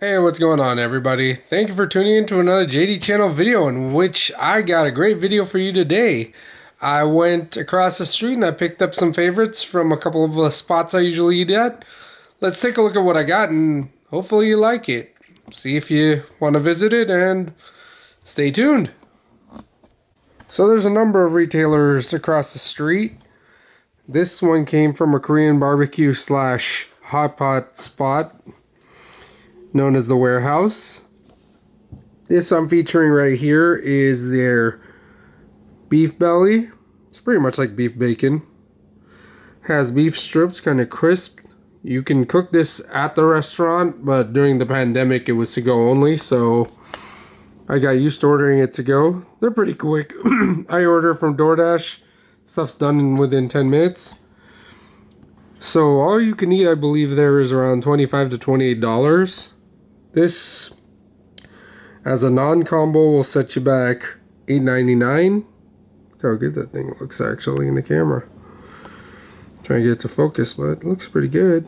Hey, what's going on, everybody? Thank you for tuning in to another JD channel video in which I got a great video for you today. I went across the street and I picked up some favorites from a couple of the spots I usually eat at. Let's take a look at what I got and hopefully you like it. See if you want to visit it and stay tuned. So there's a number of retailers across the street. This one came from a Korean barbecue slash hot pot spot known as the Warehouse. This I'm featuring right here is their beef belly. It's pretty much like beef bacon. Has beef strips, kind of crisp. You can cook this at the restaurant, but during the pandemic it was to go only, so I got used to ordering it to go. They're pretty quick. I order from DoorDash. Stuff's done in within 10 minutes. So all you can eat, I believe there is around $25 to $28. This, as a non-combo, will set you back $8.99. Look how good that thing looks actually in the camera. Trying to get it to focus, but it looks pretty good.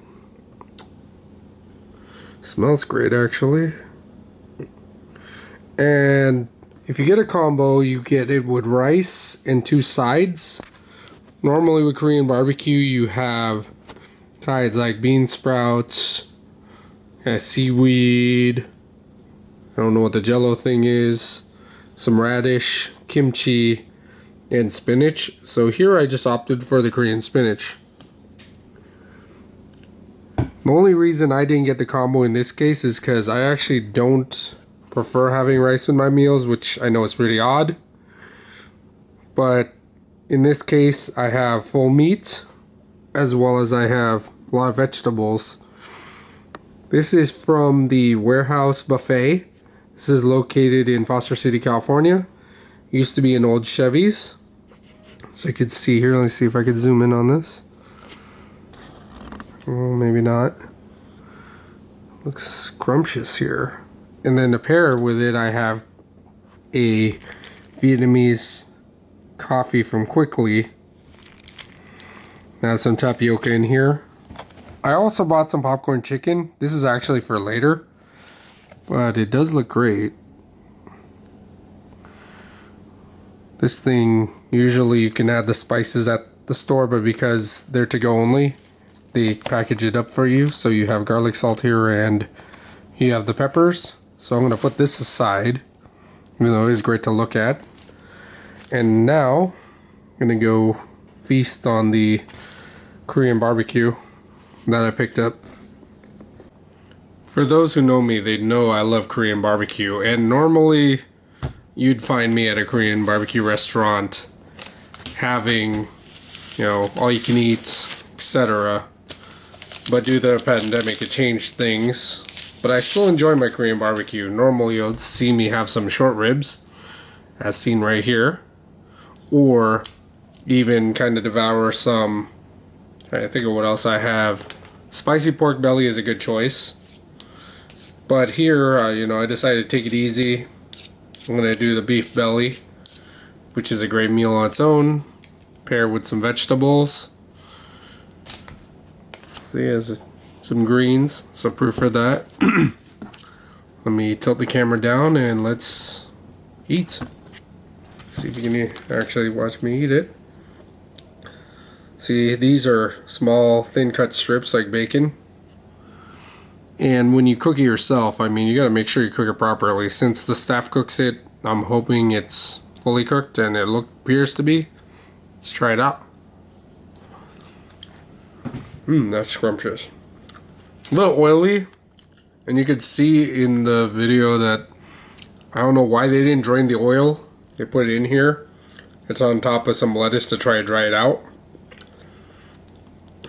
Smells great actually. And if you get a combo, you get it with rice and two sides. Normally with Korean barbecue, you have sides like bean sprouts, seaweed, I don't know what the jello thing is, some radish, kimchi, and spinach. So here I just opted for the Korean spinach. The only reason I didn't get the combo in this case is because I actually don't prefer having rice with my meals, which I know is pretty odd. But in this case, I have full meat, as well as I have a lot of vegetables. This is from the Warehouse Buffet. This is located in Foster City, California. It used to be an old Chevy's. So you could see here, let me see if I could zoom in on this. Oh, maybe not. Looks scrumptious here. And then to pair with it, I have a Vietnamese coffee from Quickly. Now some tapioca in here. I also bought some popcorn chicken. This is actually for later, but it does look great. This thing, usually you can add the spices at the store, but because they're to go only, they package it up for you. So you have garlic salt here and you have the peppers. So I'm going to put this aside, even though it is great to look at. And now I'm going to go feast on the Korean barbecue that I picked up. For those who know me, they know I love Korean barbecue, and normally you'd find me at a Korean barbecue restaurant having, all you can eat, etc. But due to the pandemic, it changed things. But I still enjoy my Korean barbecue. Normally you'll see me have some short ribs, as seen right here, or even kind of devour some. I think of what else I have. Spicy pork belly is a good choice. But here, I decided to take it easy. I'm going to do the beef belly, which is a great meal on its own, paired with some vegetables. See, it has some greens, so proof for that. Let me tilt the camera down and let's eat. See if you can actually watch me eat it. See, these are small, thin cut strips like bacon. And when you cook it yourself, you gotta make sure you cook it properly. Since the staff cooks it, I'm hoping it's fully cooked, and it appears to be. Let's try it out. That's scrumptious. A little oily, and you could see in the video that I don't know why they didn't drain the oil. They put it in here. It's on top of some lettuce to try to dry it out.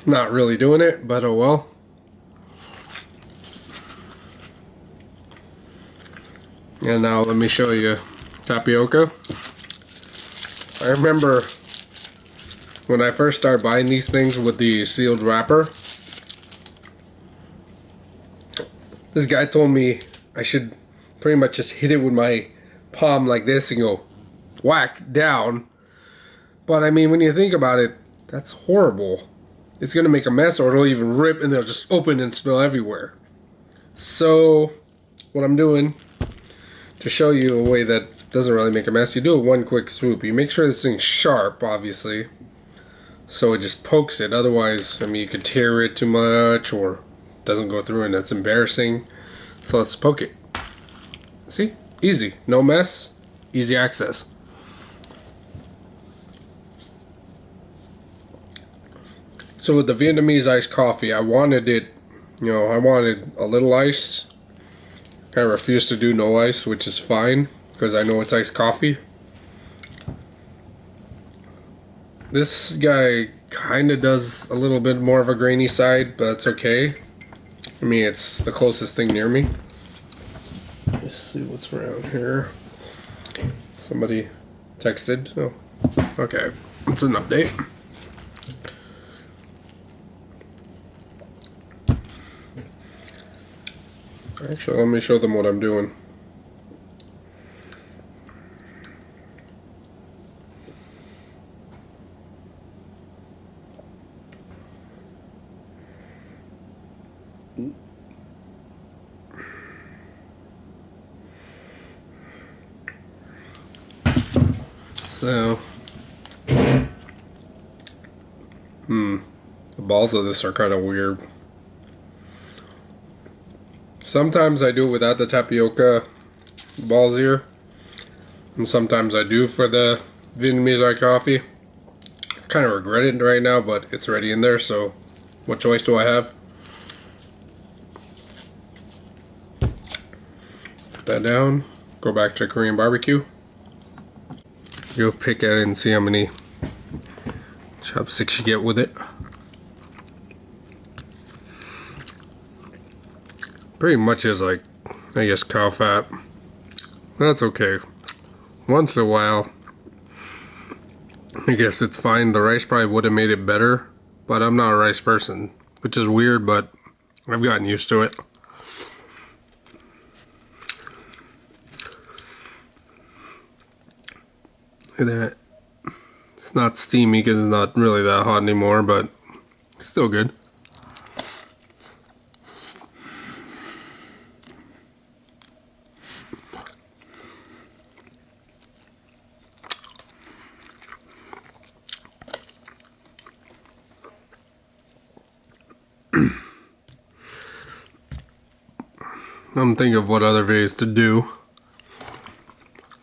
Not really doing it, but oh well. And now let me show you tapioca. I remember when I first started buying these things with the sealed wrapper, this guy told me I should pretty much just hit it with my palm like this and go whack down. But when you think about it, that's horrible. It's gonna make a mess, or it'll even rip and they'll just open and spill everywhere. So what I'm doing to show you a way that doesn't really make a mess. You do it one quick swoop. You make sure this thing's sharp, obviously, so it just pokes it. Otherwise, I mean, you could tear it too much or it doesn't go through, and that's embarrassing. So let's poke it. See? Easy. No mess. Easy access. So with the Vietnamese iced coffee, I wanted it, I wanted a little ice. I refused to do no ice, which is fine, because I know it's iced coffee. This guy kind of does a little bit more of a grainy side, but it's okay. I mean, it's the closest thing near me. Let's see what's around here. Somebody texted. Oh, okay. It's an update. Actually, let me show them what I'm doing. So, the balls of this are kind of weird. Sometimes I do it without the tapioca balls here, and sometimes I do for the Vietnamese iced coffee. Kind of regret it right now, but it's already in there, so what choice do I have? Put that down, go back to Korean barbecue. Go pick at it and see how many chopsticks you get with it. Pretty much is like, I guess, cow fat. That's okay. Once in a while, I guess it's fine. The rice probably would have made it better, but I'm not a rice person, which is weird, but I've gotten used to it. Look at that. It's not steamy because it's not really that hot anymore, but it's still good. I'm thinking of what other videos to do.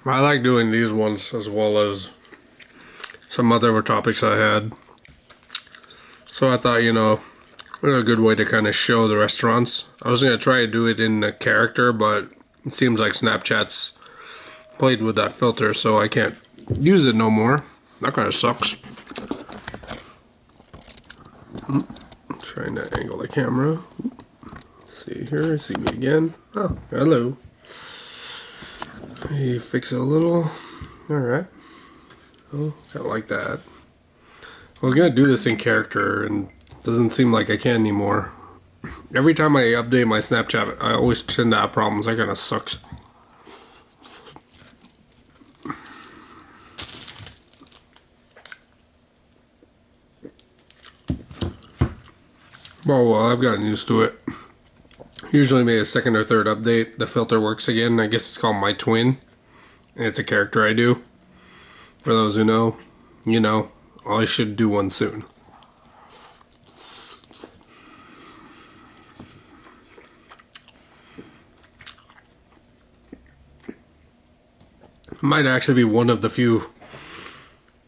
I like doing these ones as well as some other topics I had. So I thought, it was a good way to kind of show the restaurants. I was going to try to do it in a character, but it seems like Snapchat's played with that filter, so I can't use it no more. That kind of sucks. Trying to angle the camera. See here, see me again. Oh, hello. You fix it a little. Alright. Oh, kind of like that. I was going to do this in character, and it doesn't seem like I can anymore. Every time I update my Snapchat, I always tend to have problems. That kind of sucks. Oh well, I've gotten used to it. Usually maybe a second or third update, the filter works again. I guess it's called My Twin. And it's a character I do. For those who know, I should do one soon. Might actually be one of the few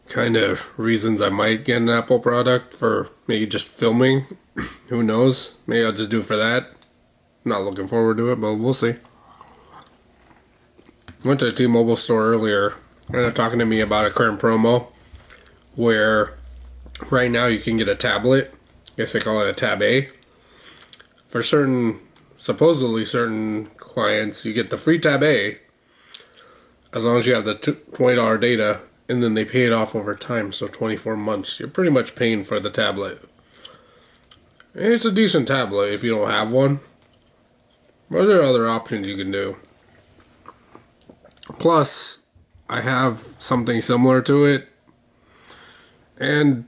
kind of reasons I might get an Apple product, for maybe just filming. Who knows? Maybe I'll just do it for that. Not looking forward to it, but we'll see. Went to the T-Mobile store earlier, and they're talking to me about a current promo where right now you can get a tablet. I guess they call it a Tab A. For supposedly certain clients, you get the free Tab A as long as you have the $20 data, and then they pay it off over time, so 24 months. You're pretty much paying for the tablet. And it's a decent tablet if you don't have one. But there are other options you can do. Plus, I have something similar to it. And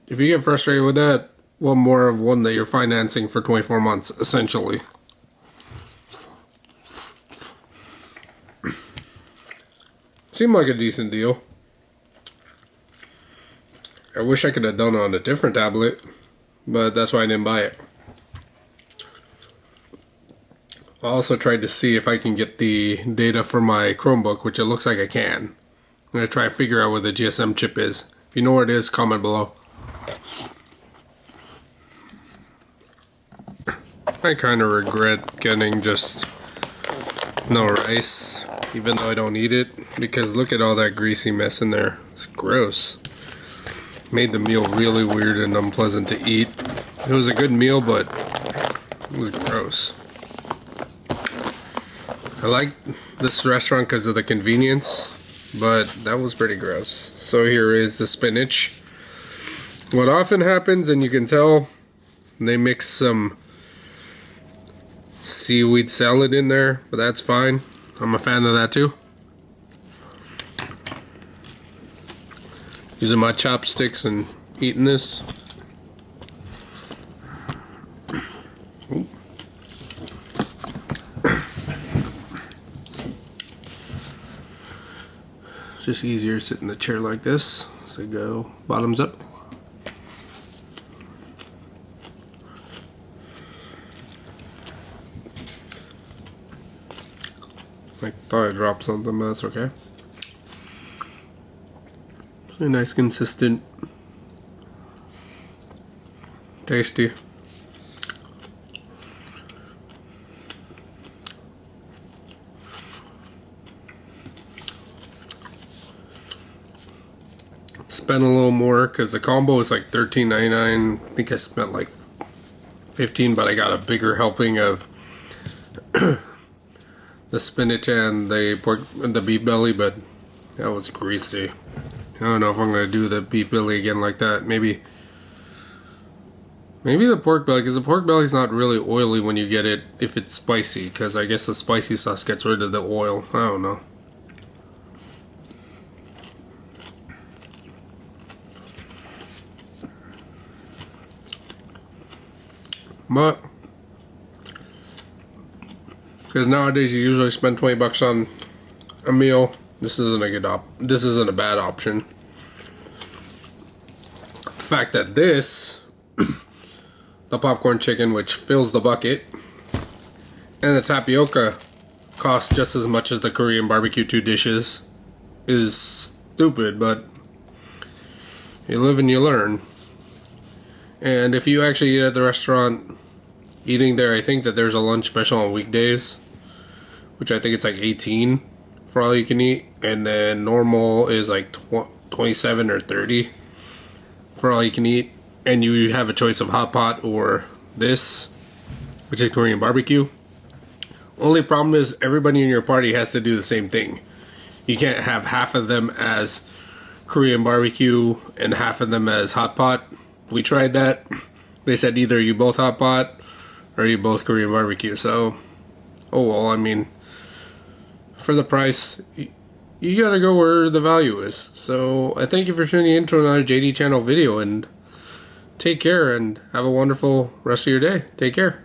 if you get frustrated with that, one more of one that you're financing for 24 months, essentially. Seemed like a decent deal. I wish I could have done it on a different tablet, but that's why I didn't buy it. I also tried to see if I can get the data for my Chromebook, which it looks like I can. I'm going to try to figure out what the GSM chip is. If you know what it is, comment below. I kind of regret getting just no rice, even though I don't eat it, because look at all that greasy mess in there. It's gross. Made the meal really weird and unpleasant to eat. It was a good meal, but it was gross. I like this restaurant because of the convenience, but that was pretty gross. So here is the spinach. What often happens, and you can tell, they mix some seaweed salad in there, but that's fine. I'm a fan of that too. Using my chopsticks and eating this. Ooh. Just easier sitting in the chair like this. So go bottoms up. I thought I dropped something, but that's okay. A nice, consistent, tasty. Spent a little more because the combo is like $13.99. I think I spent like $15, but I got a bigger helping of the spinach and the pork and the beef belly, but that was greasy. I don't know if I'm gonna do the beef belly again like that. Maybe the pork belly, because the pork belly is not really oily when you get it if it's spicy, because I guess the spicy sauce gets rid of the oil. I don't know. But because nowadays you usually spend $20 on a meal, this isn't a bad option. The fact that this, the popcorn chicken, which fills the bucket, and the tapioca cost just as much as the Korean barbecue 2 dishes, is stupid, but you live and you learn. And if you actually eat at the restaurant, eating there, I think that there's a lunch special on weekdays, which I think it's like 18 for all you can eat, and then normal is like 27 or 30 for all you can eat, and you have a choice of hot pot or this, which is Korean barbecue. Only problem is everybody in your party has to do the same thing. You can't have half of them as Korean barbecue and half of them as hot pot. We tried that. They said either you both hot pot or you both Korean barbecue. So, oh well, I mean, for the price, you gotta go where the value is. So I thank you for tuning in to another JD channel video, and take care and have a wonderful rest of your day. Take care.